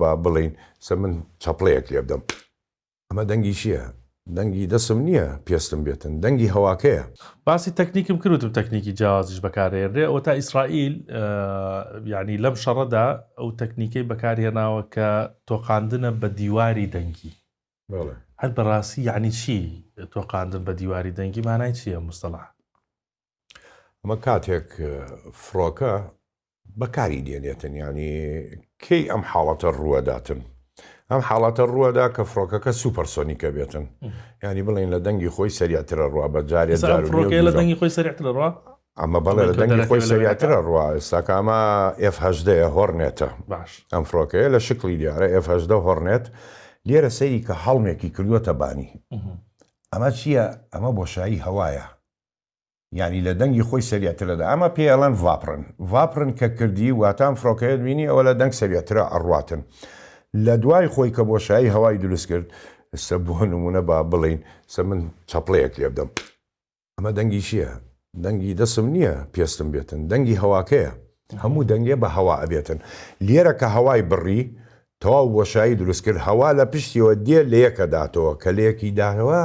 با بڵین سە من چەپڵەیەک لێ بدەم ئەمە دەنگی چییە؟ دەنگی دەسم نییە پێستم بێتن دەنگی هەواکەیە. باسی تەکنیکم کردوتم تەکنیکی جیازیش بەکارهێنرێ ئەو تا ئیسرائیل یعنی لەم شەڕەدا ئەو تەکنیکەی بەکارهێناوە کە تۆقااندنە بە دیواری دەنگی هەر بەڕاستی یعنی چی تۆقااندن بە دیواری دەنگی مانای چییە مستەڵح؟ ئەمە کاتێک فڕۆکە بەکاری دێنێتن ینی کەی ئەم حاڵەتە ڕووەداتن ئەم حاڵاتە ڕووەدا کە فڕۆکەکە سوپەرسۆنیکە بێتن ینی بڵین لە دەنگی خۆی سەریعترە ڕوا بە جارێ لە دەنگی خۆی سەریعترە ڕوا ئەمە بەڵێ لە دەنگی خۆی سەریعترە ڕوا ئێستاکە ئەمە F-18 هۆڕنێتە باش ئەم فڕۆکەیە لە شکلی دیارە F-18 هۆڕنێت لێرە سەیری کە هەڵمێکی کردووەتە بانی ئەمە چییە؟ ئەمە بۆشایی هەوایە ینی لە دەنگی خۆی سەریعترەدا ئەمە پێڵەن ڤاپرن کە کردی واتان فڕۆکەیەت بینی ئەوە لە دەنگ سەریعترە ئەڕواتن لە دوای خۆی کە بۆشایی هەوای دروست کرد ئێستا بۆ نمونە با بڵین سە من چەپڵەیەک لێ بدەم ئەمە دەنگی چییە؟ دەنگی دەسم نییە پێستم بێتن دەنگی هەواکەیە هەموو دەنگێ بە هەوا ئەبێتن لێرە کە هەوای بڕی تەواو بۆشایی دروست کرد هەوا لە پشتیەوە دێ لە یەکە داتەوە کە لەیەکی داهەوە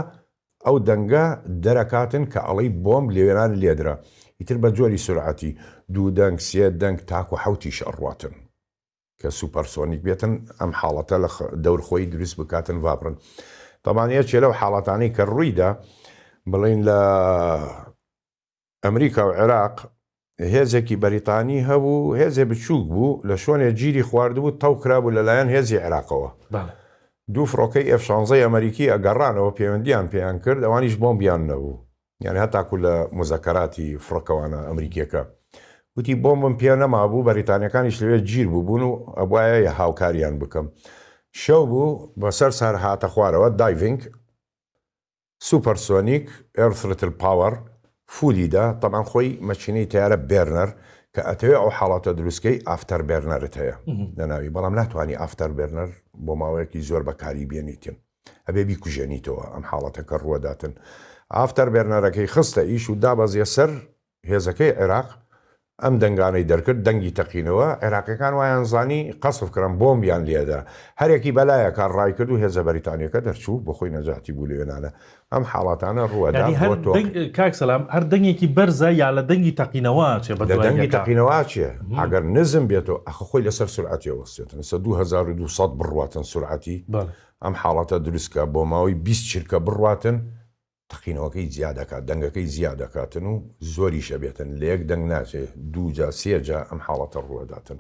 ئەو دەنگە دەرەکاتن کە ئەڵەی بۆمب لێوێران لێدرا ئیتر بە جۆری سورعەتی 2 دەنگ 3 دەنگ تاکو 7 ئەڕواتن کە سوپەرسۆنیک بێتن ئەم حاڵەتە لە دەورخۆی دروست بکاتن ڤاپرن تەمانەیە چێ لەو حاڵەتانی کە ڕوویدا بڵین لە ئەمریکا و عێراق هێزێکی بەریتانی هەبوو هێزێ بچووک بوو لە شوێنێ گیری خواردبوو تەو کرابوو لەلایەن هێزی عێراقەوە دوو فڕۆکەی F-16 ئەمریکی ئەگەڕانەوە پەیوەندیان پێیان کرد ئەوانیش بۆمبیان نەبوو یعنی هەتاکو لە مزەکەراتی فڕۆکەوانە ئەمریکیەکە وتی بۆمبم پێ نەمابوو بەریتانیەکانیش لەوێ گیر بووبوون و ئەبایە هاوکاریان بکەم شەو بوو بەسەر سەر هاتە خوارەوە دایڤنگ سوپەرسۆنیک ئێرثرتل پاوەر فولیدا تەمان خۆی مەچینەی تیارە بێرنەر کە ئەتەوێ ئەو حاڵاتە دروستکەی ئافتەر بێرنەرت هەیە لەناوی بەڵام ناتوانانی ئافتەر بێرنەر بۆ ماوەیەکی زۆر بەکاری بێنیتن ئەبێ بیکوژێنیتەوە ئەم حاڵەتەکە ڕوەداتن ئافتەر بێرنەرەکەی خستە ئیش و دابەزیە سەر هێزەکەی عێراق ئەم دەنگانەی دەرکرد دەنگی تەقینەوە عێراقیەکان وایان زانی قەسف کردن بۆمبیان لێدا هەرێکی بەلایە کار ڕای کرد و هێزە بەریتانیەکە دەرچوو بۆ خۆی نەجاتی بوو لێنانە ئەم حاڵاتانە ڕوەدا کاک سەلام هەر دەنگێکی بەرزە یا لە دەنگی تەقینەوە چێ بە دەنگی تەقینەوە چیە ئەگەر نزم بێتەوە ئەخە خۆی لەسەر سورعەتی وەستێتن سە 2200 بڕواتن سورعەتی ئەم حاڵاتە دروستکە بۆ ماوەی 20 چرکە بڕواتن تەقینەوەکەی زیادەکات دەنگەکەی زیادەکاتن و زۆری شەبێتن لە یەک دەنگ ناچێ 2 جا 3 جا ئەم حاڵەتە ڕوەداتن.